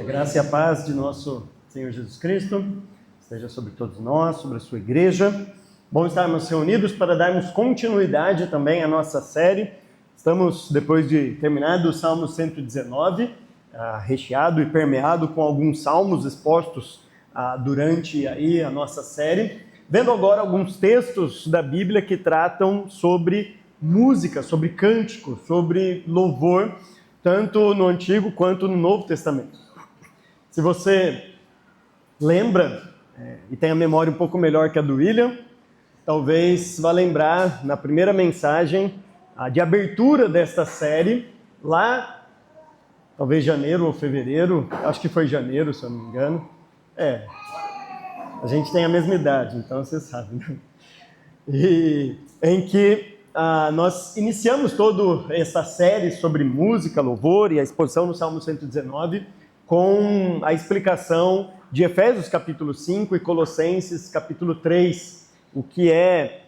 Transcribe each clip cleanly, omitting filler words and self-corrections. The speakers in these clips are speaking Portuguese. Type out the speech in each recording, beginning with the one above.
graça e a paz de nosso Senhor Jesus Cristo esteja sobre todos nós, sobre a sua igreja. Bom estarmos reunidos para darmos continuidade também à nossa série. Estamos, depois de terminar do Salmo 119, recheado e permeado com alguns salmos expostos durante aí a nossa série, vendo agora alguns textos da Bíblia que tratam sobre música, sobre cântico, sobre louvor, tanto no Antigo quanto no Novo Testamento. Se você lembra e tem a memória um pouco melhor que a do William, talvez vá lembrar na primeira mensagem de abertura desta série, lá, talvez janeiro ou fevereiro, acho que foi janeiro, se eu não me engano. A gente tem a mesma idade, então você sabe, né? E em que nós iniciamos toda essa série sobre música, louvor e a exposição no Salmo 119 com a explicação de Efésios capítulo 5 e Colossenses capítulo 3, o que é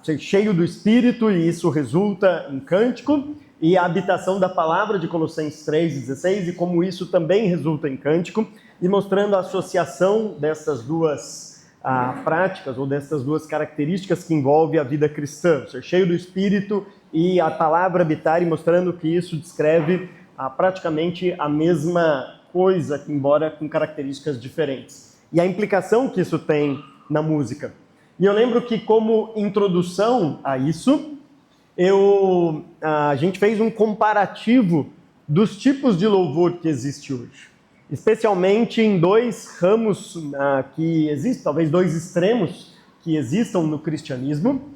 ser cheio do Espírito, e isso resulta em cântico, e a habitação da palavra de Colossenses 3,16, e como isso também resulta em cântico, e mostrando a associação dessas duas práticas, ou dessas duas características que envolve a vida cristã, ser cheio do Espírito e a palavra habitar, e mostrando que isso descreve praticamente a mesma coisa, embora com características diferentes. E a implicação que isso tem na música. E eu lembro que, como introdução a isso, a gente fez um comparativo dos tipos de louvor que existe hoje. Especialmente em dois ramos que existem, talvez dois extremos que existam no cristianismo.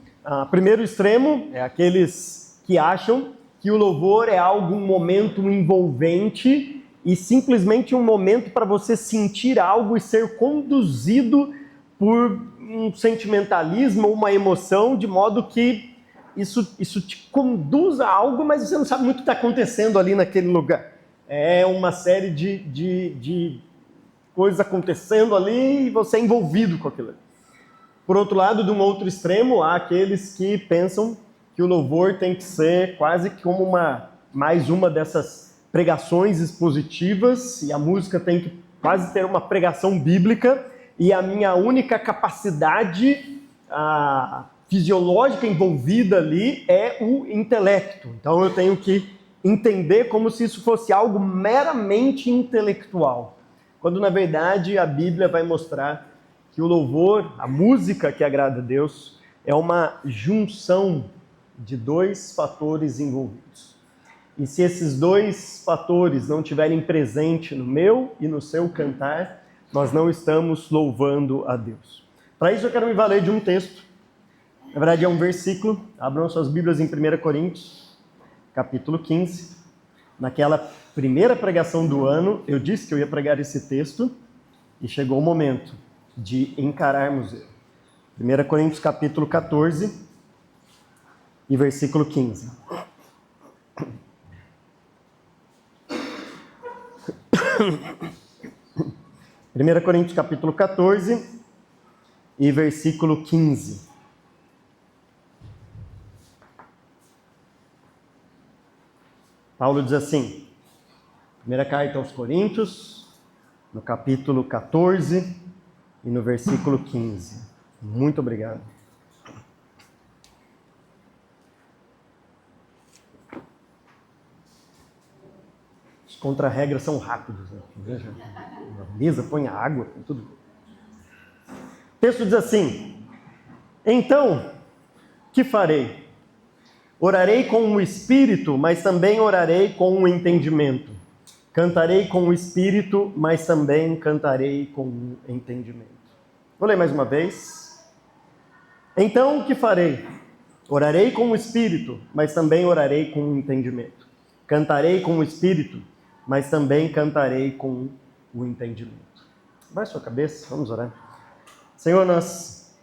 Primeiro extremo é aqueles que acham que o louvor é um momento envolvente e simplesmente um momento para você sentir algo e ser conduzido por um sentimentalismo ou uma emoção, de modo que isso te conduz a algo, mas você não sabe muito o que está acontecendo ali naquele lugar. É uma série de coisas acontecendo ali e você é envolvido com aquilo ali. Por outro lado, de um outro extremo, há aqueles que pensam que o louvor tem que ser quase como mais uma dessas pregações expositivas, e a música tem que quase ter uma pregação bíblica, e a minha única capacidade fisiológica envolvida ali é o intelecto. Então eu tenho que entender como se isso fosse algo meramente intelectual, quando na verdade a Bíblia vai mostrar que o louvor, a música que agrada a Deus, é uma junção de dois fatores envolvidos. E se esses dois fatores não estiverem presentes no meu e no seu cantar, nós não estamos louvando a Deus. Para isso eu quero me valer de um texto. Na verdade é um versículo. Abram suas Bíblias em 1 Coríntios, capítulo 15. Naquela primeira pregação do ano, eu disse que eu ia pregar esse texto e chegou o momento de encararmos ele. 1 Coríntios, capítulo 14 e versículo 15. 1 Coríntios capítulo 14 e versículo 15. Paulo diz assim, primeira carta aos Coríntios, no capítulo 14 e no versículo 15. Muito obrigado. Os contra-regras são rápidos, né? Veja, a mesa põe a água, tudo. O texto diz assim, então, que farei? Orarei com o Espírito, mas também orarei com o entendimento. Cantarei com o Espírito, mas também cantarei com o entendimento. Vou ler mais uma vez. Então, o que farei? Orarei com o Espírito, mas também orarei com o entendimento. Cantarei com o Espírito, mas também cantarei com o entendimento. Baixe sua cabeça, vamos orar. Senhor, nós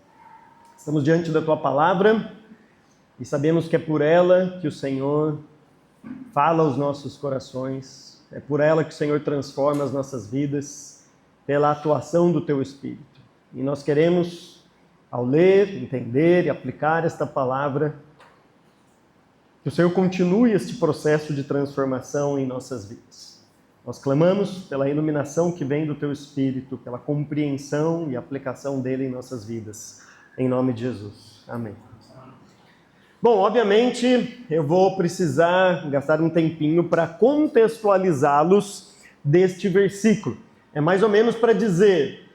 estamos diante da Tua Palavra e sabemos que é por ela que o Senhor fala aos nossos corações, é por ela que o Senhor transforma as nossas vidas, pela atuação do Teu Espírito. E nós queremos, ao ler, entender e aplicar esta palavra, que o Senhor continue este processo de transformação em nossas vidas. Nós clamamos pela iluminação que vem do Teu Espírito, pela compreensão e aplicação dele em nossas vidas. Em nome de Jesus. Amém. Bom, obviamente eu vou precisar gastar um tempinho para contextualizá-los deste versículo. É mais ou menos para dizer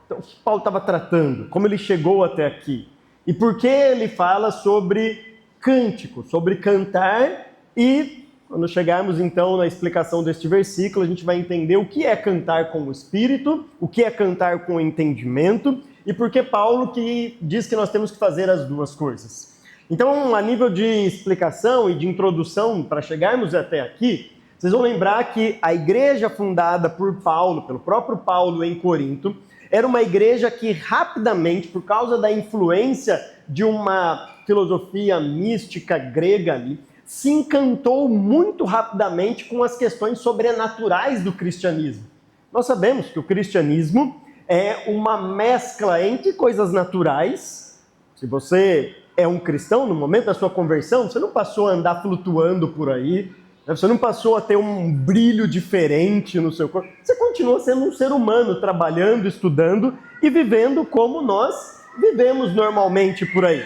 então, o que Paulo estava tratando, como ele chegou até aqui. E por que ele fala sobre cântico, sobre cantar, e quando chegarmos então na explicação deste versículo, a gente vai entender o que é cantar com o Espírito, o que é cantar com o entendimento, e por que Paulo que diz que nós temos que fazer as duas coisas. Então, a nível de explicação e de introdução, para chegarmos até aqui, vocês vão lembrar que a igreja fundada por Paulo, pelo próprio Paulo em Corinto, era uma igreja que rapidamente, por causa da influência de uma filosofia mística grega ali, se encantou muito rapidamente com as questões sobrenaturais do cristianismo. Nós sabemos que o cristianismo é uma mescla entre coisas naturais. Se você é um cristão, no momento da sua conversão, você não passou a andar flutuando por aí, você não passou a ter um brilho diferente no seu corpo. Você continua sendo um ser humano, trabalhando, estudando e vivendo como nós vivemos normalmente por aí.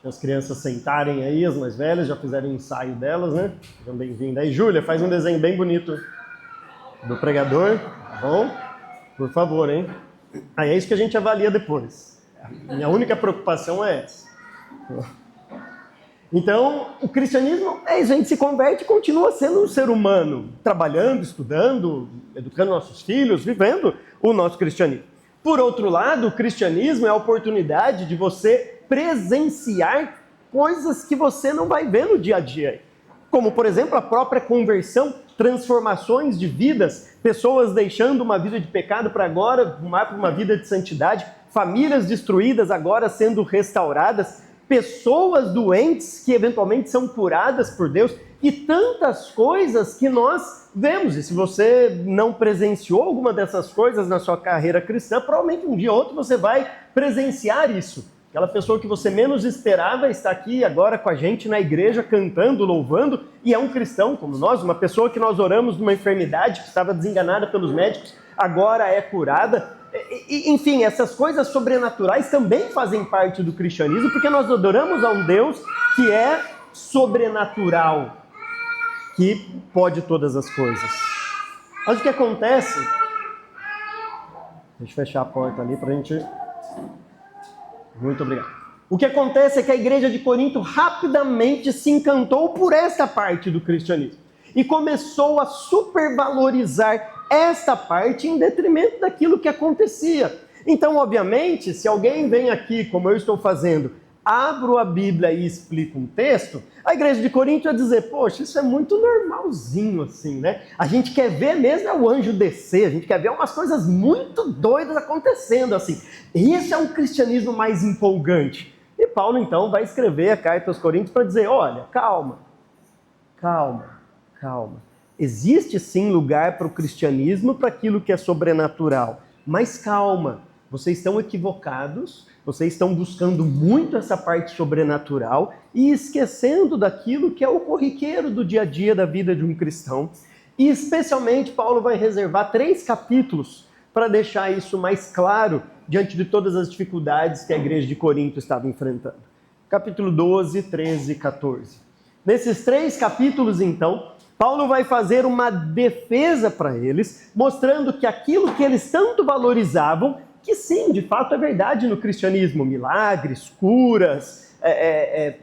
Deixa as crianças sentarem aí, as mais velhas, já fizeram o ensaio delas, né? Sejam bem-vindas. Aí, Júlia, faz um desenho bem bonito do pregador, tá bom? Por favor, hein? Aí é isso que a gente avalia depois. Minha única preocupação é essa. Então, o cristianismo é isso, a gente se converte e continua sendo um ser humano, trabalhando, estudando, educando nossos filhos, vivendo o nosso cristianismo. Por outro lado, o cristianismo é a oportunidade de você presenciar coisas que você não vai ver no dia a dia. Como, por exemplo, a própria conversão, transformações de vidas, pessoas deixando uma vida de pecado para agora rumar para uma vida de santidade, famílias destruídas agora sendo restauradas, pessoas doentes que eventualmente são curadas por Deus e tantas coisas que nós vemos. E se você não presenciou alguma dessas coisas na sua carreira cristã, provavelmente um dia ou outro você vai presenciar isso. Aquela pessoa que você menos esperava está aqui agora com a gente na igreja cantando, louvando, e é um cristão como nós, uma pessoa que nós oramos numa enfermidade que estava desenganada pelos médicos, agora é curada. Enfim, essas coisas sobrenaturais também fazem parte do cristianismo, porque nós adoramos a um Deus que é sobrenatural, que pode todas as coisas. Mas o que acontece... Deixa eu fechar a porta ali para a gente... Muito obrigado. O que acontece é que a igreja de Corinto rapidamente se encantou por esta parte do cristianismo e começou a supervalorizar esta parte em detrimento daquilo que acontecia. Então, obviamente, se alguém vem aqui, como eu estou fazendo, abro a Bíblia e explico um texto, a igreja de Corinto vai dizer, poxa, isso é muito normalzinho assim, né? A gente quer ver mesmo é o anjo descer, a gente quer ver umas coisas muito doidas acontecendo assim. Esse é um cristianismo mais empolgante. E Paulo, então, vai escrever a carta aos Coríntios para dizer, olha, calma. Existe sim lugar para o cristianismo, para aquilo que é sobrenatural. Mas calma, vocês estão equivocados, vocês estão buscando muito essa parte sobrenatural e esquecendo daquilo que é o corriqueiro do dia a dia da vida de um cristão. E especialmente Paulo vai reservar 3 capítulos para deixar isso mais claro diante de todas as dificuldades que a igreja de Corinto estava enfrentando. Capítulo 12, 13 e 14. Nesses 3 capítulos, então, Paulo vai fazer uma defesa para eles, mostrando que aquilo que eles tanto valorizavam, que sim, de fato é verdade no cristianismo, milagres, curas,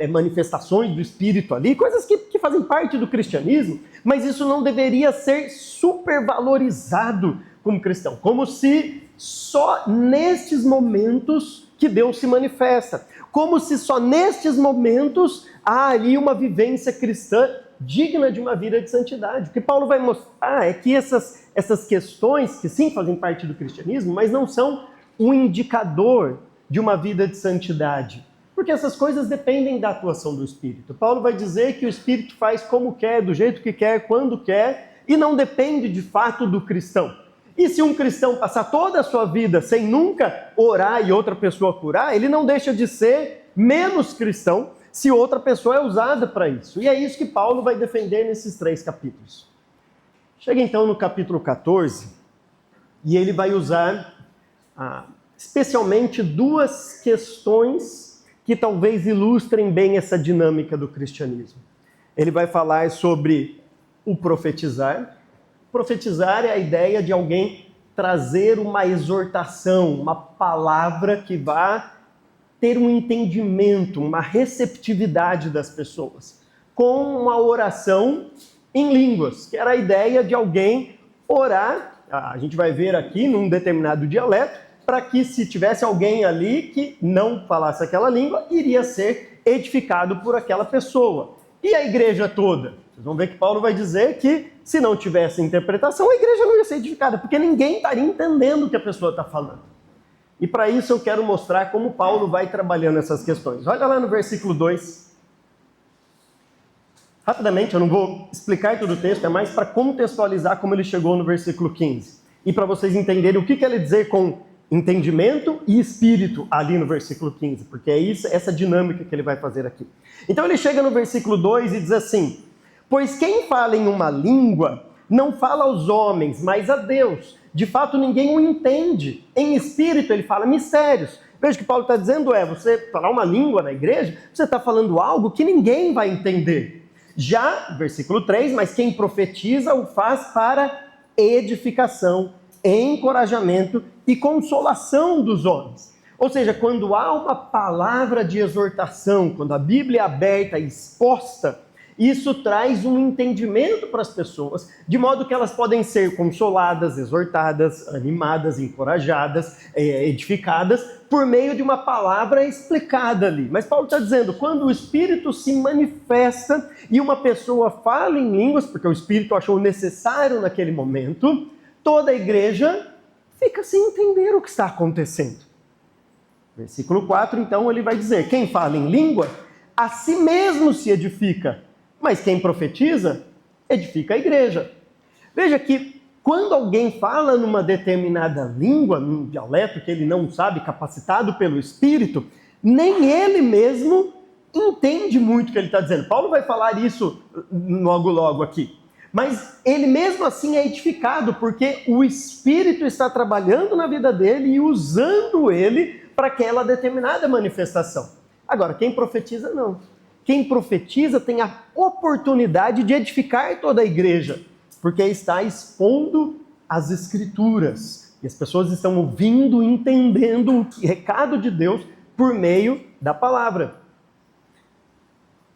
manifestações do Espírito ali, coisas que fazem parte do cristianismo, mas isso não deveria ser supervalorizado como cristão, como se só nestes momentos que Deus se manifesta, como se só nestes momentos há ali uma vivência cristã digna de uma vida de santidade. O que Paulo vai mostrar é que essas questões, que sim fazem parte do cristianismo, mas não são um indicador de uma vida de santidade. Porque essas coisas dependem da atuação do Espírito. Paulo vai dizer que o Espírito faz como quer, do jeito que quer, quando quer, e não depende de fato do cristão. E se um cristão passar toda a sua vida sem nunca orar e outra pessoa curar, ele não deixa de ser menos cristão, se outra pessoa é usada para isso. E é isso que Paulo vai defender nesses 3 capítulos. Chega então no capítulo 14, e ele vai usar especialmente 2 questões que talvez ilustrem bem essa dinâmica do cristianismo. Ele vai falar sobre o profetizar. Profetizar é a ideia de alguém trazer uma exortação, uma palavra que vá ter um entendimento, uma receptividade das pessoas, com uma oração em línguas, que era a ideia de alguém orar, a gente vai ver aqui num determinado dialeto, para que se tivesse alguém ali que não falasse aquela língua, iria ser edificado por aquela pessoa. E a igreja toda? Vocês vão ver que Paulo vai dizer que se não tivesse interpretação, a igreja não ia ser edificada, porque ninguém estaria entendendo o que a pessoa está falando. E para isso eu quero mostrar como Paulo vai trabalhando essas questões. Olha lá no versículo 2. Rapidamente, eu não vou explicar todo o texto, é mais para contextualizar como ele chegou no versículo 15. E para vocês entenderem o que quer dizer com entendimento e espírito ali no versículo 15, porque é isso, essa dinâmica que ele vai fazer aqui. Então ele chega no versículo 2 e diz assim: pois quem fala em uma língua não fala aos homens, mas a Deus. De fato, ninguém o entende. Em espírito, ele fala mistérios. Veja o que Paulo está dizendo você falar uma língua na igreja, você está falando algo que ninguém vai entender. Já, versículo 3, mas quem profetiza o faz para edificação, encorajamento e consolação dos homens. Ou seja, quando há uma palavra de exortação, quando a Bíblia é aberta e exposta, isso traz um entendimento para as pessoas, de modo que elas podem ser consoladas, exortadas, animadas, encorajadas, edificadas, por meio de uma palavra explicada ali. Mas Paulo está dizendo, quando o Espírito se manifesta e uma pessoa fala em línguas, porque o Espírito achou necessário naquele momento, toda a igreja fica sem entender o que está acontecendo. Versículo 4, então, ele vai dizer, quem fala em língua, a si mesmo se edifica, mas quem profetiza, edifica a igreja. Veja que quando alguém fala numa determinada língua, num dialeto que ele não sabe, capacitado pelo Espírito, nem ele mesmo entende muito o que ele está dizendo. Paulo vai falar isso logo aqui. Mas ele mesmo assim é edificado, porque o Espírito está trabalhando na vida dele e usando ele para aquela determinada manifestação. Agora, quem profetiza, não. Quem profetiza tem a oportunidade de edificar toda a igreja, porque está expondo as Escrituras. E as pessoas estão ouvindo, entendendo o recado de Deus por meio da palavra.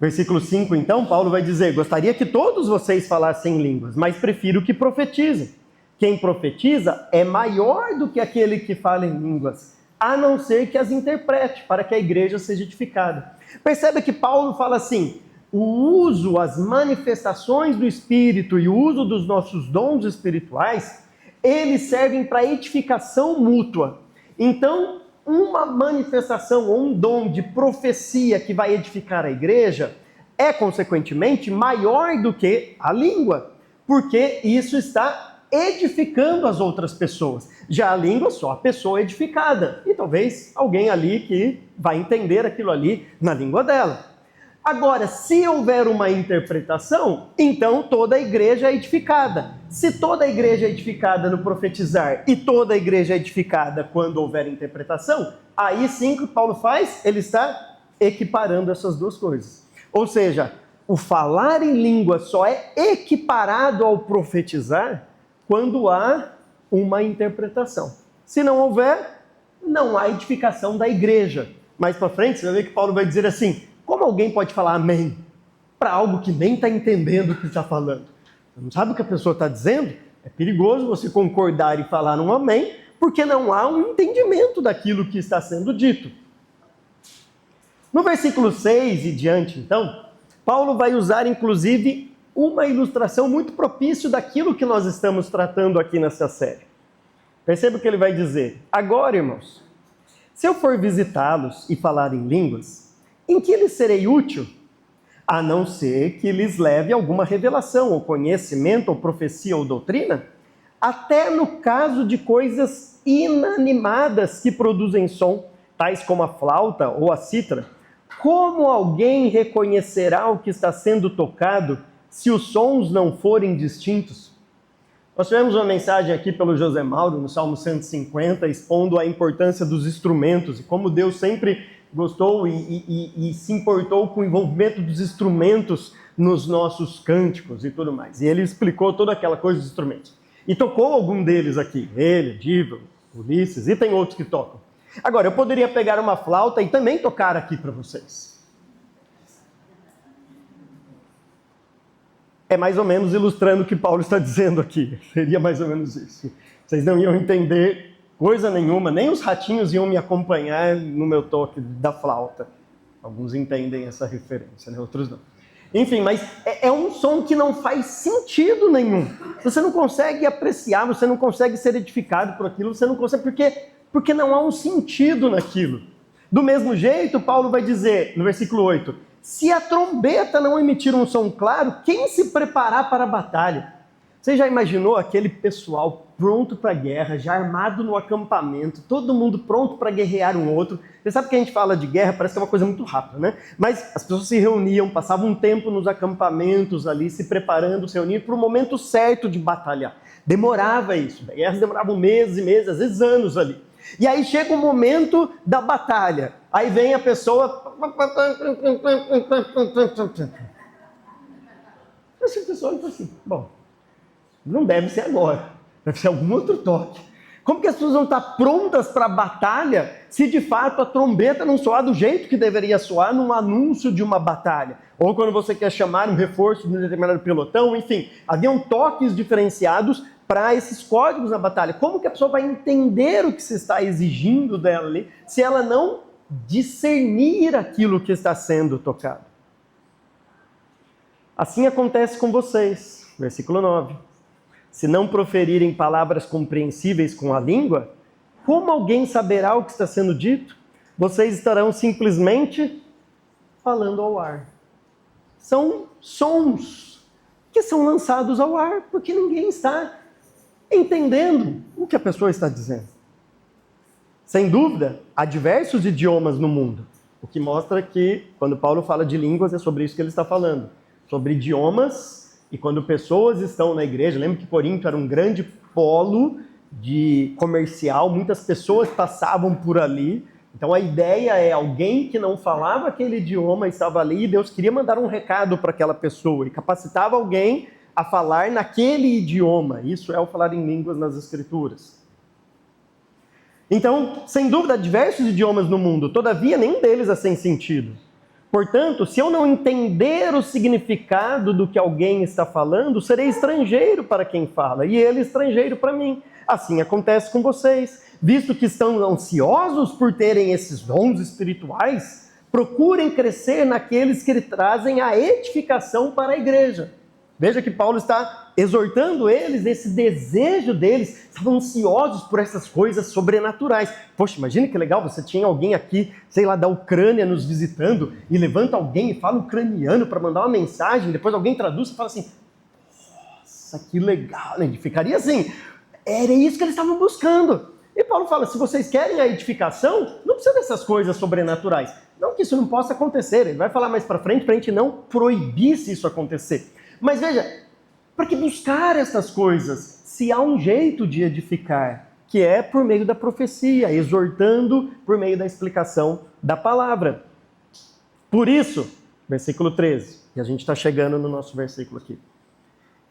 Versículo 5, então, Paulo vai dizer, gostaria que todos vocês falassem línguas, mas prefiro que profetizem. Quem profetiza é maior do que aquele que fala em línguas, a não ser que as interprete, para que a igreja seja edificada. Percebe que Paulo fala assim, o uso, as manifestações do Espírito e o uso dos nossos dons espirituais, eles servem para edificação mútua. Então, uma manifestação ou um dom de profecia que vai edificar a igreja é, consequentemente, maior do que a língua, porque isso está edificando as outras pessoas. Já a língua, só a pessoa edificada. E talvez alguém ali que vai entender aquilo ali na língua dela. Agora, se houver uma interpretação, então toda a igreja é edificada. Se toda a igreja é edificada no profetizar e toda a igreja é edificada quando houver interpretação, aí sim o que Paulo faz? Ele está equiparando essas duas coisas. Ou seja, o falar em língua só é equiparado ao profetizar quando há uma interpretação. Se não houver, não há edificação da igreja. Mais para frente, você vai ver que Paulo vai dizer assim, como alguém pode falar amém para algo que nem está entendendo o que está falando? Você não sabe o que a pessoa está dizendo? É perigoso você concordar e falar um amém, porque não há um entendimento daquilo que está sendo dito. No versículo 6 e diante, então, Paulo vai usar, inclusive, uma ilustração muito propícia daquilo que nós estamos tratando aqui nessa série. Perceba o que ele vai dizer. Agora, irmãos, se eu for visitá-los e falar em línguas, em que lhes serei útil? A não ser que lhes leve alguma revelação, ou conhecimento, ou profecia, ou doutrina? Até no caso de coisas inanimadas que produzem som, tais como a flauta ou a cítara, Como alguém reconhecerá o que está sendo tocado se os sons não forem distintos? Nós tivemos uma mensagem aqui pelo José Mauro, no Salmo 150, expondo a importância dos instrumentos e como Deus sempre gostou e se importou com o envolvimento dos instrumentos nos nossos cânticos e tudo mais. E ele explicou toda aquela coisa dos instrumentos. E tocou algum deles aqui, ele, Diva, Ulisses, e tem outros que tocam. Agora, eu poderia pegar uma flauta e também tocar aqui para vocês. É mais ou menos ilustrando o que Paulo está dizendo aqui. Seria mais ou menos isso. Vocês não iam entender coisa nenhuma, nem os ratinhos iam me acompanhar no meu toque da flauta. Alguns entendem essa referência, né? Outros não. Enfim, mas é um som que não faz sentido nenhum. Você não consegue apreciar, você não consegue ser edificado por aquilo, você não consegue, porque não há um sentido naquilo. Do mesmo jeito, Paulo vai dizer, no versículo 8, se a trombeta não emitir um som claro, quem se preparar para a batalha? Você já imaginou aquele pessoal pronto para a guerra, já armado no acampamento, todo mundo pronto para guerrear um outro? Você sabe que a gente fala de guerra, parece que é uma coisa muito rápida, né? Mas as pessoas se reuniam, passavam um tempo nos acampamentos ali, se preparando, se reunindo para o momento certo de batalhar. Demorava isso, guerras demoravam meses e meses, às vezes anos ali. E aí chega o momento da batalha. Aí vem a pessoa... Essa pessoa olha assim, bom, não deve ser agora, deve ser algum outro toque. Como que as pessoas vão estar prontas para a batalha se de fato a trombeta não soar do jeito que deveria soar num anúncio de uma batalha? Ou quando você quer chamar um reforço de um determinado pelotão, enfim, haviam toques diferenciados para esses códigos na batalha. Como que a pessoa vai entender o que se está exigindo dela ali se ela não discernir aquilo que está sendo tocado? Assim acontece com vocês. Versículo 9. Se não proferirem palavras compreensíveis com a língua, como alguém saberá o que está sendo dito? Vocês estarão simplesmente falando ao ar. São sons que são lançados ao ar, porque ninguém está entendendo o que a pessoa está dizendo. Sem dúvida, há diversos idiomas no mundo, o que mostra que, quando Paulo fala de línguas, é sobre isso que ele está falando. Sobre idiomas, e quando pessoas estão na igreja, lembra que Corinto era um grande polo de comercial, muitas pessoas passavam por ali, então a ideia é alguém que não falava aquele idioma estava ali e Deus queria mandar um recado para aquela pessoa e capacitava alguém a falar naquele idioma. Isso é o falar em línguas nas Escrituras. Então, sem dúvida, há diversos idiomas no mundo, todavia nenhum deles é sem sentido. Portanto, se eu não entender o significado do que alguém está falando, serei estrangeiro para quem fala, e ele estrangeiro para mim. Assim acontece com vocês. Visto que estão ansiosos por terem esses dons espirituais, procurem crescer naqueles que trazem a edificação para a igreja. Veja que Paulo está exortando eles nesse desejo deles, estavam ansiosos por essas coisas sobrenaturais. Poxa, imagine que legal, você tinha alguém aqui, sei lá, da Ucrânia nos visitando, e levanta alguém e fala ucraniano para mandar uma mensagem, depois alguém traduz e fala assim, nossa, que legal, né? Ficaria assim, era isso que eles estavam buscando. E Paulo fala, se vocês querem a edificação, não precisa dessas coisas sobrenaturais. Não que isso não possa acontecer, ele vai falar mais para frente a gente não proibir se isso acontecer. Mas veja, para que buscar essas coisas, se há um jeito de edificar, que é por meio da profecia, exortando por meio da explicação da palavra. Por isso, versículo 13, e a gente está chegando no nosso versículo aqui.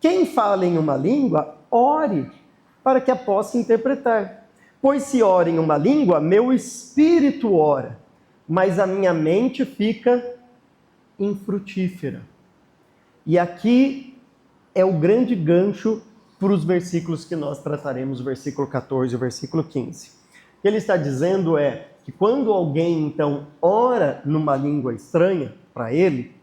Quem fala em uma língua, ore para que a possa interpretar. Pois se ora em uma língua, meu espírito ora, mas a minha mente fica infrutífera. E aqui é o grande gancho para os versículos que nós trataremos, o versículo 14 e o versículo 15. O que ele está dizendo é que quando alguém, então, ora numa língua estranha para ele,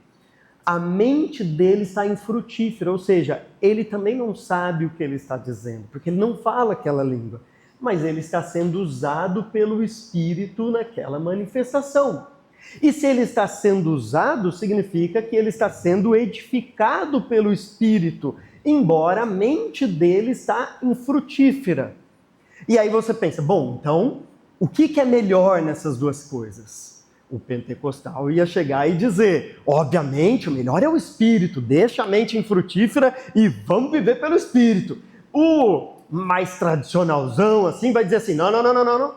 a mente dele está infrutífera, ou seja, ele também não sabe o que ele está dizendo, porque ele não fala aquela língua, mas ele está sendo usado pelo Espírito naquela manifestação. E se ele está sendo usado, significa que ele está sendo edificado pelo Espírito, embora a mente dele está infrutífera. E aí você pensa, bom, então, o que é melhor nessas duas coisas? O pentecostal ia chegar e dizer, obviamente, o melhor é o Espírito, deixa a mente infrutífera e vamos viver pelo Espírito. O mais tradicionalzão, assim, vai dizer assim, não.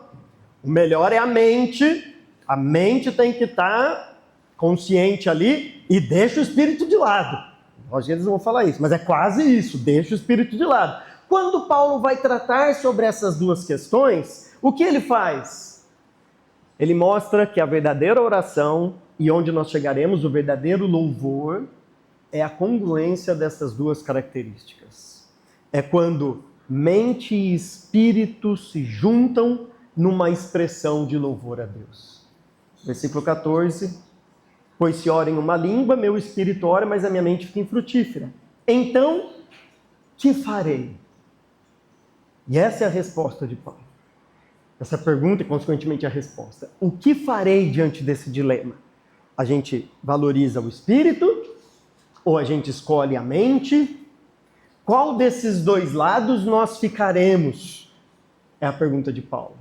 O melhor é a mente tem que estar consciente ali e deixa o Espírito de lado. Hoje eles vão falar isso, mas é quase isso, deixa o Espírito de lado. Quando Paulo vai tratar sobre essas duas questões, o que ele faz? Ele mostra que a verdadeira oração e onde nós chegaremos, o verdadeiro louvor, é a congruência dessas duas características. É quando mente e espírito se juntam numa expressão de louvor a Deus. Versículo 14. Pois se ora em uma língua, meu espírito ora, mas a minha mente fica infrutífera. Então, que farei? E essa é a resposta de Paulo. Essa pergunta e, consequentemente, a resposta. O que farei diante desse dilema? A gente valoriza o espírito ou a gente escolhe a mente? Qual desses dois lados nós ficaremos? É a pergunta de Paulo.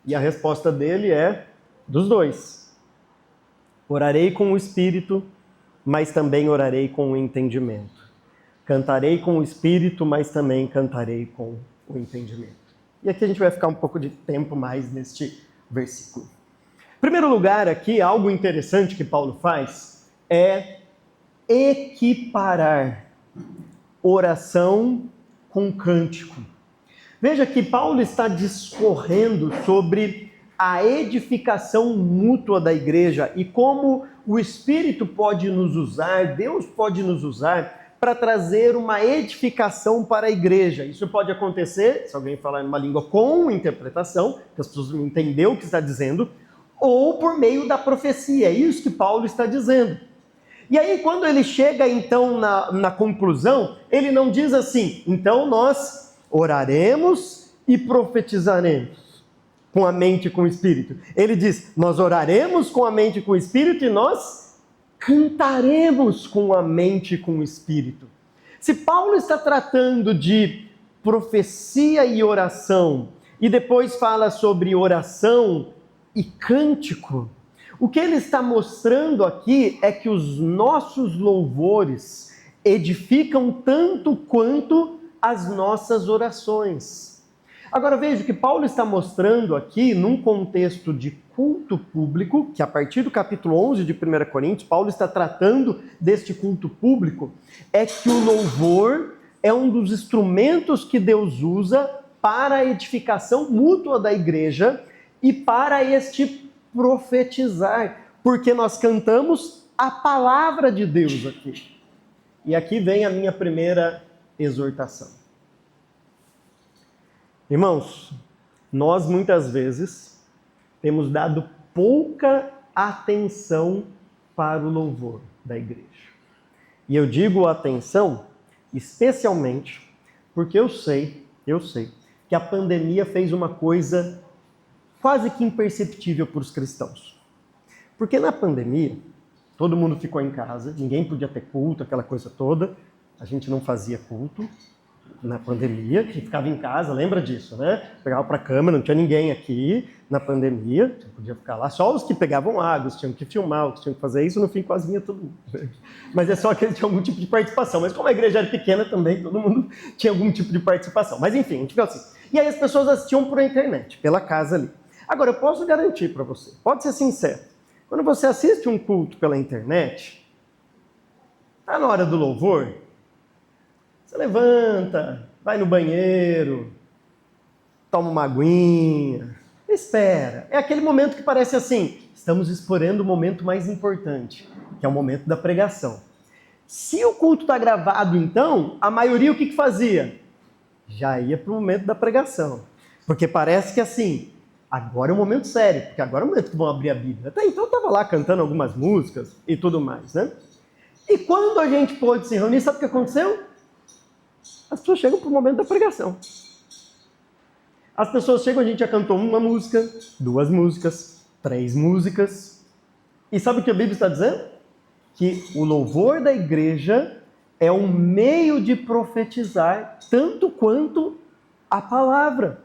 E a resposta dele é dos dois. Orarei com o espírito, mas também orarei com o entendimento. Cantarei com o espírito, mas também cantarei com o entendimento. E aqui a gente vai ficar um pouco de tempo mais neste versículo. Em primeiro lugar, aqui, algo interessante que Paulo faz é equiparar oração com cântico. Veja que Paulo está discorrendo sobre a edificação mútua da igreja e como o Espírito pode nos usar, Deus pode nos usar para trazer uma edificação para a igreja. Isso pode acontecer, se alguém falar em uma língua com interpretação, que as pessoas não entenderam o que está dizendo, ou por meio da profecia. É isso que Paulo está dizendo. E aí, quando ele chega, então, na conclusão, ele não diz assim, então nós oraremos e profetizaremos com a mente e com o espírito. Ele diz, nós oraremos com a mente e com o espírito e nós cantaremos com a mente e com o espírito. Se Paulo está tratando de profecia e oração, e depois fala sobre oração e cântico, o que ele está mostrando aqui é que os nossos louvores edificam tanto quanto as nossas orações. Agora veja que Paulo está mostrando aqui, num contexto de culto público, que a partir do capítulo 11 de 1 Coríntios, Paulo está tratando deste culto público, é que o louvor é um dos instrumentos que Deus usa para a edificação mútua da igreja e para este profetizar, porque nós cantamos a palavra de Deus aqui. E aqui vem a minha primeira exortação. Irmãos, nós muitas vezes temos dado pouca atenção para o louvor da igreja. E eu digo atenção especialmente porque eu sei que a pandemia fez uma coisa quase que imperceptível para os cristãos. Porque na pandemia, todo mundo ficou em casa, ninguém podia ter culto, aquela coisa toda, a gente não fazia culto na pandemia, que ficava em casa, lembra disso, né? Pegava para a cama, não tinha ninguém aqui na pandemia, você podia ficar lá, só os que pegavam água, os tinham que filmar, os tinham que fazer isso, no fim quase vinha todo mundo. Mas é só que eles tinham algum tipo de participação, mas como a igreja era pequena também, todo mundo tinha algum tipo de participação. Mas enfim, a gente ficou assim. E aí as pessoas assistiam por internet, pela casa ali. Agora, eu posso garantir para você, pode ser sincero, quando você assiste um culto pela internet, tá na hora do louvor, você levanta, vai no banheiro, toma uma aguinha, espera. É aquele momento que parece assim, estamos explorando o momento mais importante, que é o momento da pregação. Se o culto está gravado, então, a maioria o que fazia? Já ia para o momento da pregação. Porque parece que assim, agora é o momento sério, porque agora é o momento que vão abrir a Bíblia. Até então eu estava lá cantando algumas músicas e tudo mais, né? E quando a gente pôde se reunir, sabe o que aconteceu? As pessoas chegam para o momento da pregação. As pessoas chegam, a gente já cantou uma música, 2 músicas, 3 músicas. E sabe o que a Bíblia está dizendo? Que o louvor da igreja é um meio de profetizar tanto quanto a palavra.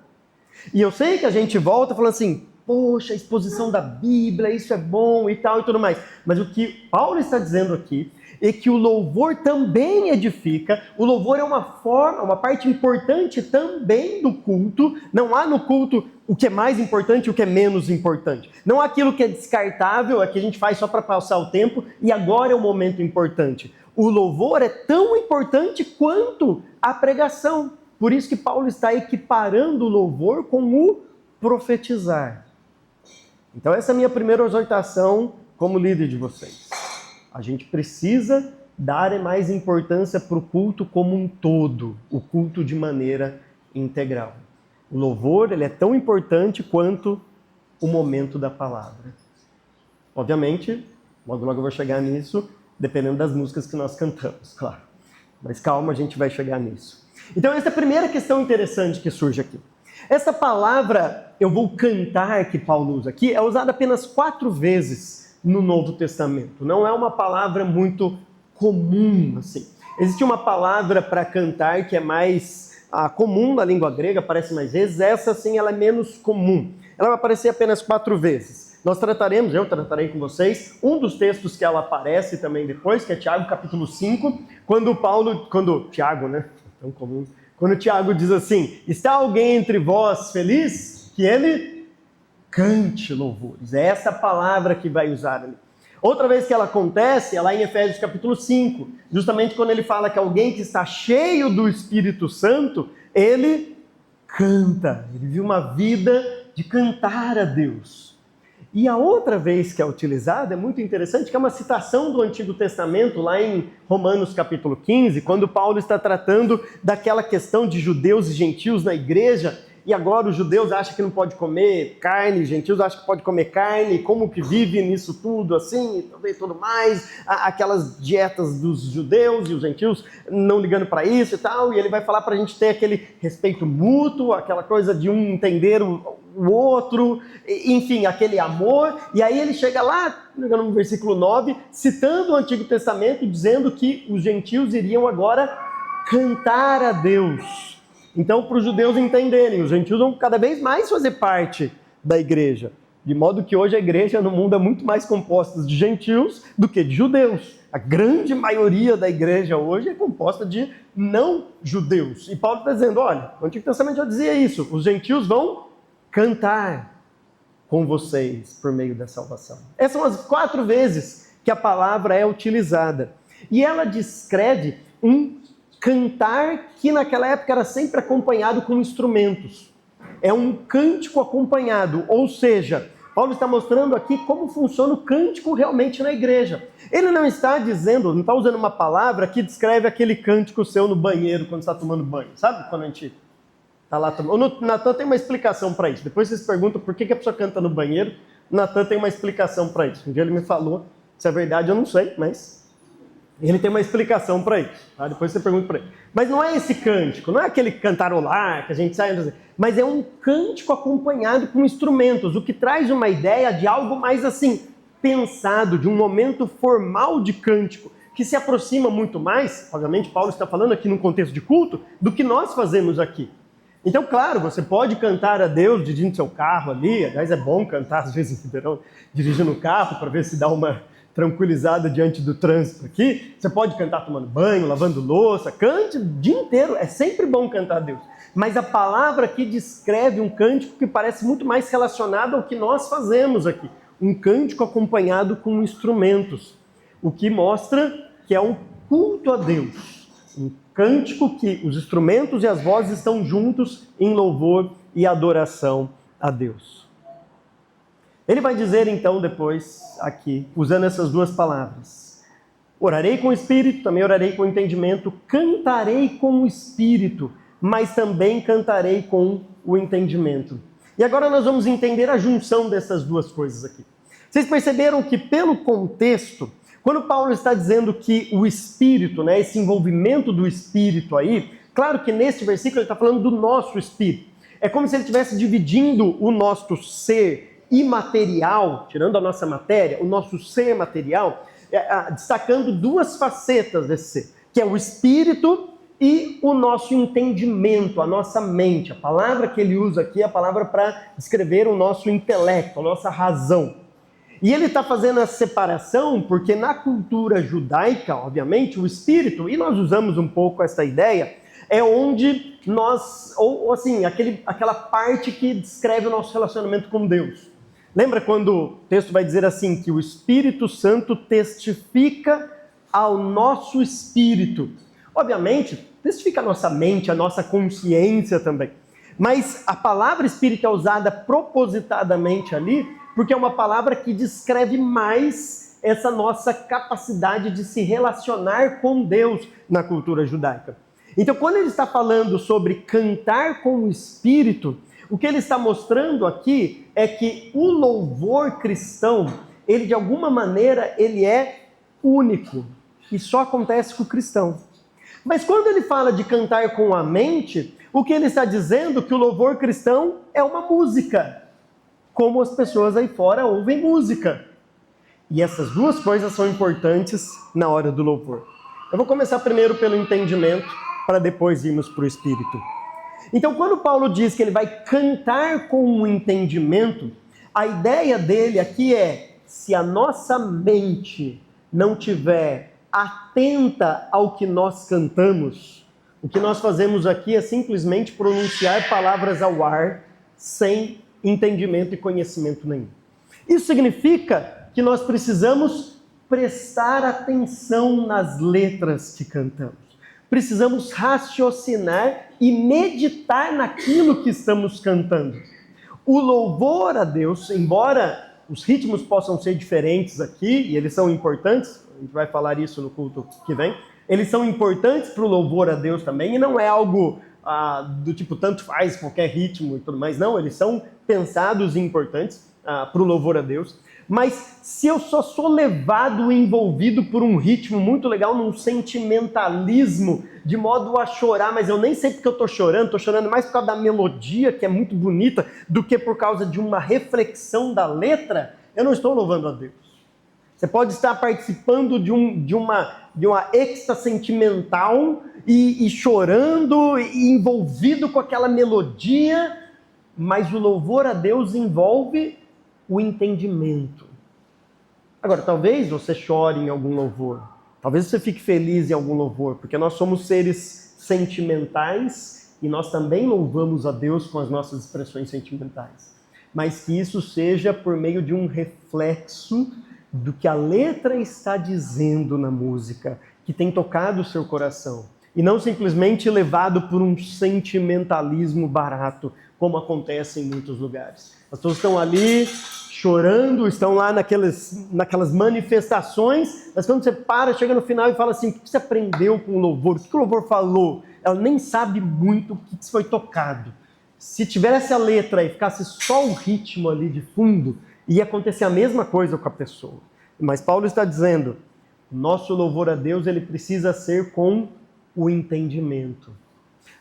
E eu sei que a gente volta falando assim, poxa, a exposição da Bíblia, isso é bom e tal e tudo mais. Mas o que Paulo está dizendo aqui é que o louvor também edifica, o louvor é uma parte importante também do culto. Não há no culto o que é mais importante e o que é menos importante. Não há aquilo que é descartável, é que a gente faz só para passar o tempo e agora é o momento importante. O louvor é tão importante quanto a pregação. Por isso que Paulo está equiparando o louvor com o profetizar. Então essa é a minha primeira exortação como líder de vocês. A gente precisa dar mais importância para o culto como um todo, o culto de maneira integral. O louvor ele é tão importante quanto o momento da palavra. Obviamente, logo eu vou chegar nisso, dependendo das músicas que nós cantamos, claro. Mas calma, a gente vai chegar nisso. Então essa é a primeira questão interessante que surge aqui. Essa palavra, eu vou cantar, que Paulo usa aqui, é usada apenas 4 vezes no Novo Testamento. Não é uma palavra muito comum, assim. Existe uma palavra para cantar que é mais comum na língua grega, aparece mais vezes. Essa, sim, ela é menos comum. Ela vai aparecer apenas 4 vezes. Eu tratarei com vocês, um dos textos que ela aparece também depois, que é Tiago capítulo 5, quando Tiago diz assim, está alguém entre vós feliz? Que ele cante louvores. É essa palavra que vai usar ali. Outra vez que ela acontece é lá em Efésios capítulo 5, justamente quando ele fala que alguém que está cheio do Espírito Santo, ele canta, ele vive uma vida de cantar a Deus. E a outra vez que é utilizada é muito interessante, que é uma citação do Antigo Testamento, lá em Romanos capítulo 15, quando Paulo está tratando daquela questão de judeus e gentios na igreja, e agora os judeus acham que não pode comer carne, os gentios acham que pode comer carne, como que vive nisso tudo assim, e também tudo mais, aquelas dietas dos judeus e os gentios não ligando para isso e tal, e ele vai falar para a gente ter aquele respeito mútuo, aquela coisa de um entender o outro, enfim, aquele amor, e aí ele chega lá, no versículo 9, citando o Antigo Testamento, dizendo que os gentios iriam agora cantar a Deus. Então, para os judeus entenderem, os gentios vão cada vez mais fazer parte da igreja. De modo que hoje a igreja no mundo é muito mais composta de gentios do que de judeus. A grande maioria da igreja hoje é composta de não judeus. E Paulo está dizendo, olha, o Antigo Testamento já dizia isso, os gentios vão cantar com vocês por meio da salvação. Essas são as 4 vezes que a palavra é utilizada. E ela descreve um cantar que naquela época era sempre acompanhado com instrumentos. É um cântico acompanhado, ou seja, Paulo está mostrando aqui como funciona o cântico realmente na igreja. Ele não está dizendo, não está usando uma palavra que descreve aquele cântico seu no banheiro quando está tomando banho, sabe? Quando a gente está lá tomando. O Natan tem uma explicação para isso. Depois vocês perguntam por que a pessoa canta no banheiro. O Natan tem uma explicação para isso. Um dia ele me falou, se é verdade eu não sei, mas ele tem uma explicação para isso, tá? Depois você pergunta para ele. Mas não é esse cântico, não é aquele cantarolar que a gente sai, mas é um cântico acompanhado com instrumentos, o que traz uma ideia de algo mais assim, pensado, de um momento formal de cântico, que se aproxima muito mais, obviamente Paulo está falando aqui num contexto de culto, do que nós fazemos aqui. Então, claro, você pode cantar a Deus dirigindo seu carro ali, aliás é bom cantar às vezes em Ribeirão, dirigindo o carro para ver se dá uma tranquilizada diante do trânsito aqui. Você pode cantar tomando banho, lavando louça, cante o dia inteiro, é sempre bom cantar a Deus. Mas a palavra aqui descreve um cântico que parece muito mais relacionado ao que nós fazemos aqui. Um cântico acompanhado com instrumentos, o que mostra que é um culto a Deus. Um cântico que os instrumentos e as vozes estão juntos em louvor e adoração a Deus. Ele vai dizer então depois aqui, usando essas 2 palavras, orarei com o Espírito, também orarei com o entendimento, cantarei com o Espírito, mas também cantarei com o entendimento. E agora nós vamos entender a junção dessas 2 coisas aqui. Vocês perceberam que pelo contexto, quando Paulo está dizendo que o Espírito, né, esse envolvimento do Espírito aí, claro que nesse versículo ele está falando do nosso Espírito. É como se ele estivesse dividindo o nosso ser imaterial, tirando a nossa matéria, o nosso ser material, destacando 2 facetas desse ser, que é o Espírito e o nosso entendimento, a nossa mente. A palavra que ele usa aqui é a palavra para descrever o nosso intelecto, a nossa razão. E ele está fazendo essa separação porque na cultura judaica, obviamente, o espírito, e nós usamos um pouco essa ideia, é onde nós, ou assim, aquela parte que descreve o nosso relacionamento com Deus. Lembra quando o texto vai dizer assim, que o Espírito Santo testifica ao nosso espírito? Obviamente, testifica a nossa mente, a nossa consciência também. Mas a palavra espírito é usada propositadamente ali, porque é uma palavra que descreve mais essa nossa capacidade de se relacionar com Deus na cultura judaica. Então, quando ele está falando sobre cantar com o Espírito, o que ele está mostrando aqui é que o louvor cristão, ele de alguma maneira, ele é único e só acontece com o cristão. Mas quando ele fala de cantar com a mente, o que ele está dizendo é que o louvor cristão é uma música, como as pessoas aí fora ouvem música. E essas duas coisas são importantes na hora do louvor. Eu vou começar primeiro pelo entendimento, para depois irmos para o Espírito. Então, quando Paulo diz que ele vai cantar com o entendimento, a ideia dele aqui é, se a nossa mente não tiver atenta ao que nós cantamos, o que nós fazemos aqui é simplesmente pronunciar palavras ao ar, sem entendimento e conhecimento nenhum. Isso significa que nós precisamos prestar atenção nas letras que cantamos. Precisamos raciocinar e meditar naquilo que estamos cantando. O louvor a Deus, embora os ritmos possam ser diferentes aqui, e eles são importantes, a gente vai falar isso no culto que vem, eles são importantes para o louvor a Deus também, e não é algo do tipo tanto faz qualquer ritmo e tudo mais, não, eles são pensados e importantes para o louvor a Deus. Mas se eu só sou levado e envolvido por um ritmo muito legal, num sentimentalismo, de modo a chorar, mas eu nem sei porque eu estou chorando mais por causa da melodia, que é muito bonita, do que por causa de uma reflexão da letra, eu não estou louvando a Deus. Você pode estar participando de uma êxtase sentimental e chorando e envolvido com aquela melodia, mas o louvor a Deus envolve o entendimento. Agora, talvez você chore em algum louvor, talvez você fique feliz em algum louvor, porque nós somos seres sentimentais e nós também louvamos a Deus com as nossas expressões sentimentais. Mas que isso seja por meio de um reflexo do que a letra está dizendo na música, que tem tocado o seu coração, e não simplesmente levado por um sentimentalismo barato, como acontece em muitos lugares. As pessoas estão ali chorando, estão lá naquelas manifestações, mas quando você para, chega no final e fala assim, o que você aprendeu com o louvor? O que o louvor falou? Ela nem sabe muito o que foi tocado. Se tivesse a letra e ficasse só o ritmo ali de fundo, ia acontecer a mesma coisa com a pessoa. Mas Paulo está dizendo, o nosso louvor a Deus, ele precisa ser com o entendimento.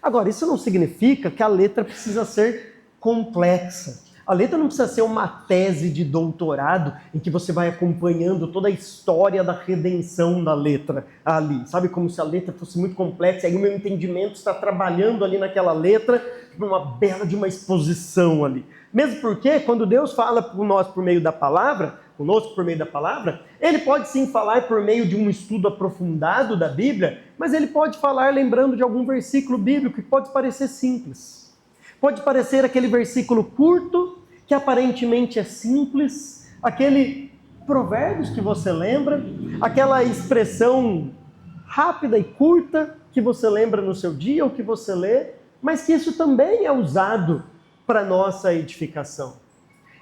Agora, isso não significa que a letra precisa ser complexa. A letra não precisa ser uma tese de doutorado em que você vai acompanhando toda a história da redenção da letra ali. Sabe, como se a letra fosse muito complexa, e aí o meu entendimento está trabalhando ali naquela letra, uma bela de uma exposição ali. Mesmo porque, quando Deus fala por nós por meio da palavra, conosco por meio da palavra, ele pode sim falar por meio de um estudo aprofundado da Bíblia, mas ele pode falar lembrando de algum versículo bíblico que pode parecer simples. Pode parecer aquele versículo curto, que aparentemente é simples, aquele provérbios que você lembra, aquela expressão rápida e curta que você lembra no seu dia ou que você lê, mas que isso também é usado para nossa edificação.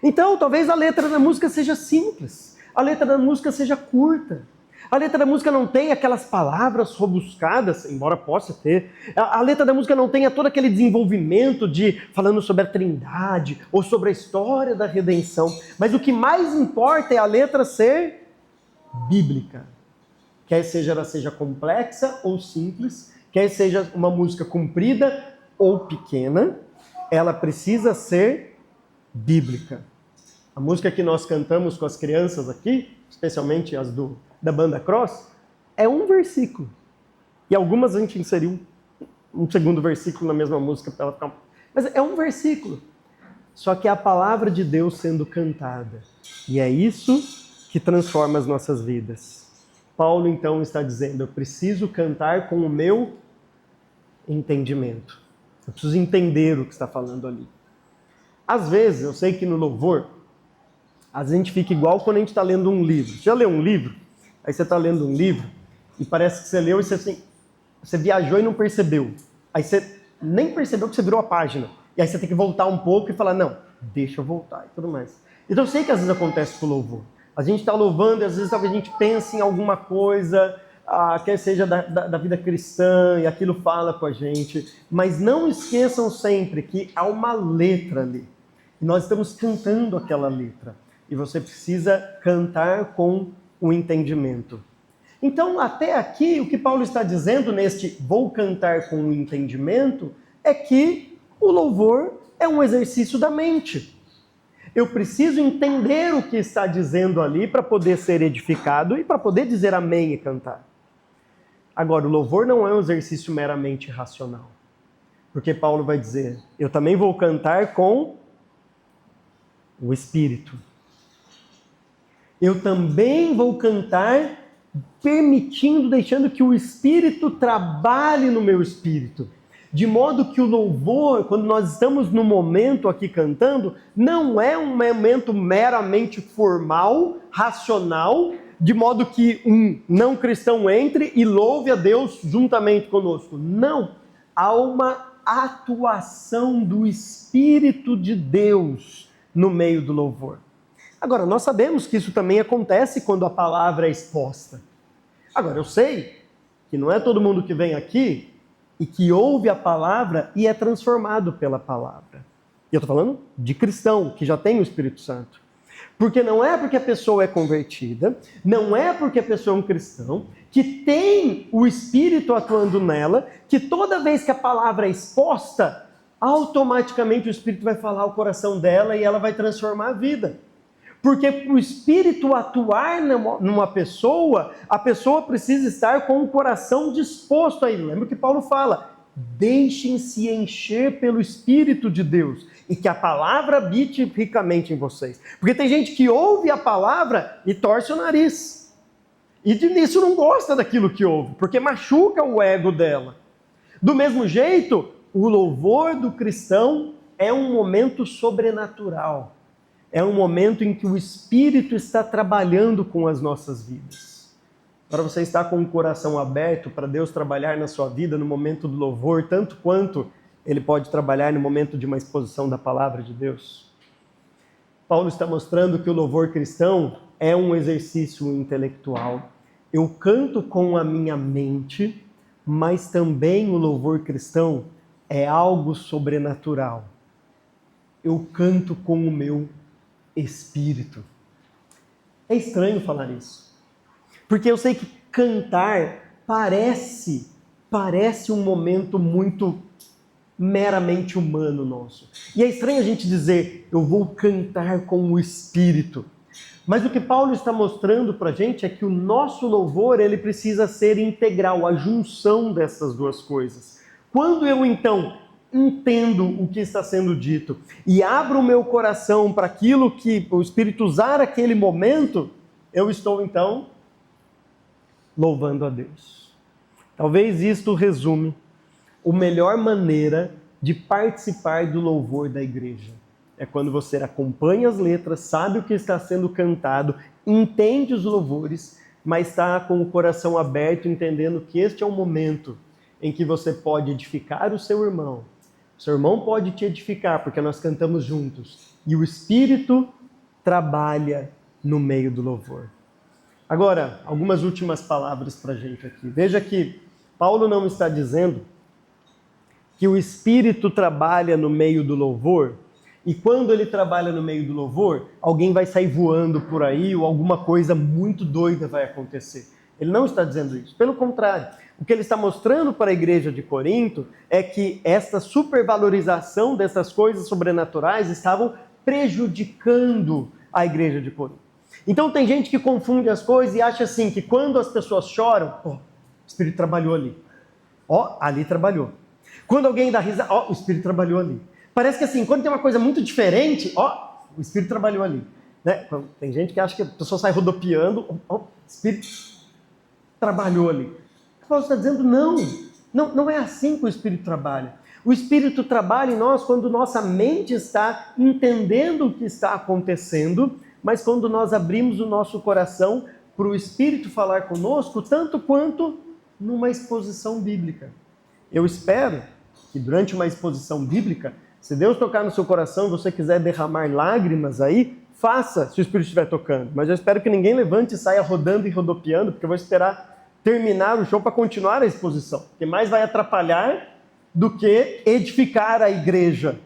Então, talvez a letra da música seja simples, a letra da música seja curta, a letra da música não tenha aquelas palavras rebuscadas, embora possa ter, a letra da música não tenha todo aquele desenvolvimento de falando sobre a Trindade ou sobre a história da redenção, mas o que mais importa é a letra ser bíblica, quer seja ela seja complexa ou simples, quer seja uma música comprida ou pequena, ela precisa ser bíblica. A música que nós cantamos com as crianças aqui, especialmente as da banda Cross, é um versículo. E algumas a gente inseriu um segundo versículo na mesma música para ela ficar... Mas é um versículo. Só que é a palavra de Deus sendo cantada. E é isso que transforma as nossas vidas. Paulo então está dizendo, eu preciso cantar com o meu entendimento. Eu preciso entender o que está falando ali. Às vezes, eu sei que no louvor, a gente fica igual quando a gente está lendo um livro. Já leu um livro? Aí você está lendo um livro e parece que você leu e você viajou e não percebeu. Aí você nem percebeu que você virou a página. E aí você tem que voltar um pouco e falar, não, deixa eu voltar e tudo mais. Então eu sei que às vezes acontece com o louvor. A gente está louvando e às vezes talvez a gente pense em alguma coisa, quer seja da vida cristã, e aquilo fala com a gente. Mas não esqueçam sempre que há uma letra ali. E nós estamos cantando aquela letra. E você precisa cantar com o entendimento. Então, até aqui, o que Paulo está dizendo neste vou cantar com o entendimento é que o louvor é um exercício da mente. Eu preciso entender o que está dizendo ali para poder ser edificado e para poder dizer amém e cantar. Agora, o louvor não é um exercício meramente racional. Porque Paulo vai dizer, eu também vou cantar com o Espírito. Eu também vou cantar permitindo, deixando que o Espírito trabalhe no meu espírito. De modo que o louvor, quando nós estamos no momento aqui cantando, não é um momento meramente formal, racional, de modo que um não cristão entre e louve a Deus juntamente conosco. Não, há uma atuação do Espírito de Deus no meio do louvor. Agora, nós sabemos que isso também acontece quando a palavra é exposta. Agora, eu sei que não é todo mundo que vem aqui e que ouve a palavra e é transformado pela palavra. E eu estou falando de cristão, que já tem o Espírito Santo. Porque não é porque a pessoa é convertida, não é porque a pessoa é um cristão, que tem o Espírito atuando nela, que toda vez que a palavra é exposta, automaticamente o Espírito vai falar ao coração dela e ela vai transformar a vida. Porque para o Espírito atuar numa pessoa, a pessoa precisa estar com o coração disposto a ir. Lembra que Paulo fala, deixem-se encher pelo Espírito de Deus e que a palavra habite ricamente em vocês. Porque tem gente que ouve a palavra e torce o nariz. E de início não gosta daquilo que ouve, porque machuca o ego dela. Do mesmo jeito, o louvor do cristão é um momento sobrenatural. É um momento em que o Espírito está trabalhando com as nossas vidas. Para você estar com o coração aberto para Deus trabalhar na sua vida no momento do louvor, tanto quanto Ele pode trabalhar no momento de uma exposição da palavra de Deus. Paulo está mostrando que o louvor cristão é um exercício intelectual. Eu canto com a minha mente, mas também o louvor cristão é algo sobrenatural. Eu canto com o meu espírito. É estranho falar isso. Porque eu sei que cantar parece um momento muito meramente humano nosso. E é estranho a gente dizer, eu vou cantar com o espírito. Mas o que Paulo está mostrando para a gente é que o nosso louvor, ele precisa ser integral, a junção dessas duas coisas. Quando eu então entendo o que está sendo dito e abro o meu coração para aquilo que o Espírito usar naquele momento, eu estou então louvando a Deus. Talvez isto resume a melhor maneira de participar do louvor da igreja. É quando você acompanha as letras, sabe o que está sendo cantado, entende os louvores, mas está com o coração aberto, entendendo que este é o momento em que você pode edificar o seu irmão. O seu irmão pode te edificar, porque nós cantamos juntos. E o Espírito trabalha no meio do louvor. Agora, algumas últimas palavras para a gente aqui. Veja que Paulo não está dizendo que o Espírito trabalha no meio do louvor, e quando ele trabalha no meio do louvor, alguém vai sair voando por aí, ou alguma coisa muito doida vai acontecer. Ele não está dizendo isso. Pelo contrário, o que ele está mostrando para a igreja de Corinto é que essa supervalorização dessas coisas sobrenaturais estavam prejudicando a igreja de Corinto. Então tem gente que confunde as coisas e acha assim, que quando as pessoas choram, o Espírito trabalhou ali. Ali trabalhou. Quando alguém dá risada, ó, o Espírito trabalhou ali. Parece que assim, quando tem uma coisa muito diferente, ó, o Espírito trabalhou ali. Né? Tem gente que acha que a pessoa sai rodopiando, ó, o Espírito trabalhou ali. Paulo está dizendo, não é assim que o Espírito trabalha. O Espírito trabalha em nós quando nossa mente está entendendo o que está acontecendo, mas quando nós abrimos o nosso coração para o Espírito falar conosco, tanto quanto numa exposição bíblica. Eu espero que durante uma exposição bíblica, se Deus tocar no seu coração e você quiser derramar lágrimas aí, faça, se o Espírito estiver tocando. Mas eu espero que ninguém levante e saia rodando e rodopiando, porque eu vou esperar terminar o show para continuar a exposição. Porque mais vai atrapalhar do que edificar a igreja.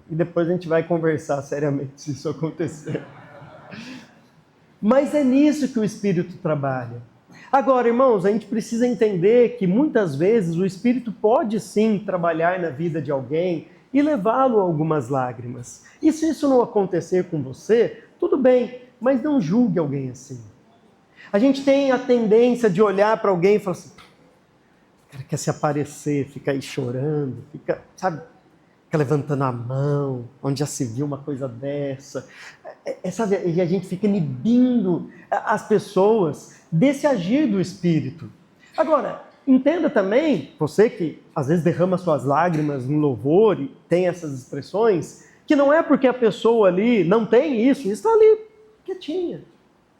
E depois a gente vai conversar seriamente se isso acontecer. Mas é nisso que o Espírito trabalha. Agora, irmãos, a gente precisa entender que muitas vezes o Espírito pode sim trabalhar na vida de alguém e levá-lo a algumas lágrimas. E se isso não acontecer com você, tudo bem, mas não julgue alguém assim. A gente tem a tendência de olhar para alguém e falar assim, o cara quer se aparecer, fica aí chorando, fica, sabe, fica levantando a mão, onde já se viu uma coisa dessa. Sabe, e a gente fica inibindo as pessoas desse agir do Espírito. Agora, entenda também, você que às vezes derrama suas lágrimas no louvor e tem essas expressões, que não é porque a pessoa ali não tem isso, está ali quietinha,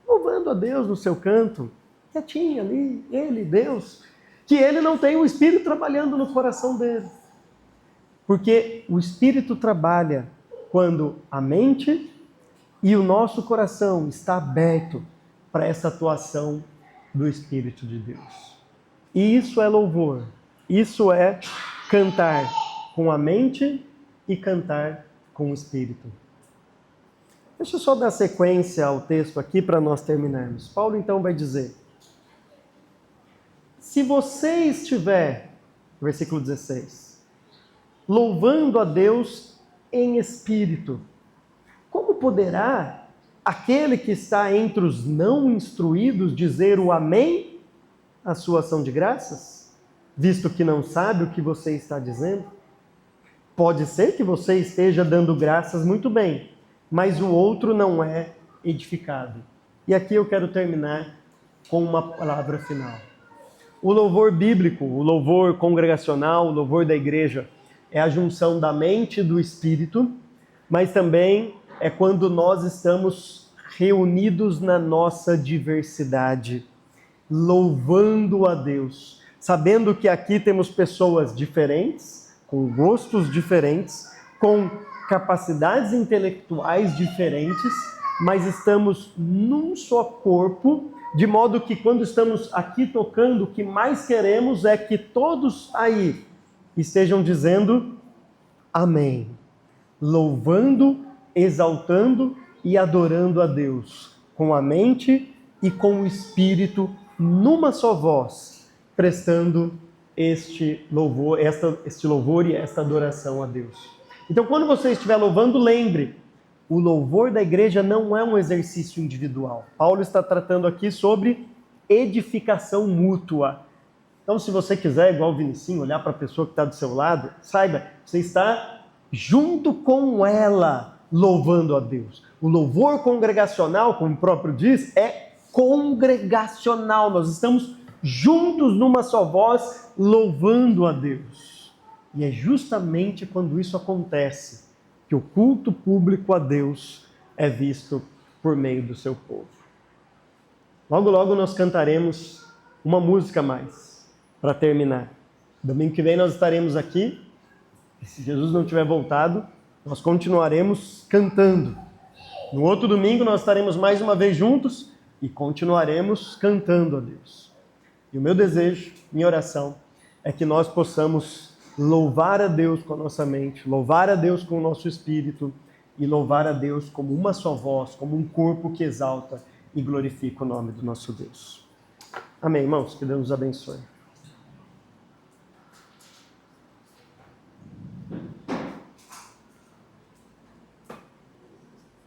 louvando a Deus no seu canto, quietinha ali, ele, Deus, que ele não tem o Espírito trabalhando no coração dele. Porque o Espírito trabalha quando a mente e o nosso coração está aberto para essa atuação do Espírito de Deus. E isso é louvor, isso é cantar com a mente e cantar com o Espírito. Deixa eu só dar sequência ao texto aqui para nós terminarmos. Paulo então vai dizer, se você estiver, versículo 16, louvando a Deus em espírito, como poderá aquele que está entre os não instruídos dizer o amém à sua ação de graças, visto que não sabe o que você está dizendo? Pode ser que você esteja dando graças muito bem, mas o outro não é edificado. E aqui eu quero terminar com uma palavra final. O louvor bíblico, o louvor congregacional, o louvor da igreja, é a junção da mente e do espírito, mas também é quando nós estamos reunidos na nossa diversidade, louvando a Deus, sabendo que aqui temos pessoas diferentes, com gostos diferentes, com capacidades intelectuais diferentes, mas estamos num só corpo, de modo que quando estamos aqui tocando, o que mais queremos é que todos aí estejam dizendo amém, louvando, exaltando e adorando a Deus, com a mente e com o espírito, numa só voz, prestando este louvor e esta adoração a Deus. Então, quando você estiver louvando, lembre, o louvor da igreja não é um exercício individual. Paulo está tratando aqui sobre edificação mútua. Então, se você quiser, igual o Vinicinho, olhar para a pessoa que está do seu lado, saiba, você está junto com ela louvando a Deus. O louvor congregacional, como o próprio diz, é congregacional. Nós estamos juntos numa só voz louvando a Deus. E é justamente quando isso acontece que o culto público a Deus é visto por meio do seu povo. Logo, logo nós cantaremos uma música a mais, para terminar. Domingo que vem nós estaremos aqui, e se Jesus não tiver voltado, nós continuaremos cantando. No outro domingo nós estaremos mais uma vez juntos e continuaremos cantando a Deus. E o meu desejo, minha oração, é que nós possamos louvar a Deus com a nossa mente, louvar a Deus com o nosso espírito e louvar a Deus como uma só voz, como um corpo que exalta e glorifica o nome do nosso Deus. Amém, irmãos? Que Deus nos abençoe.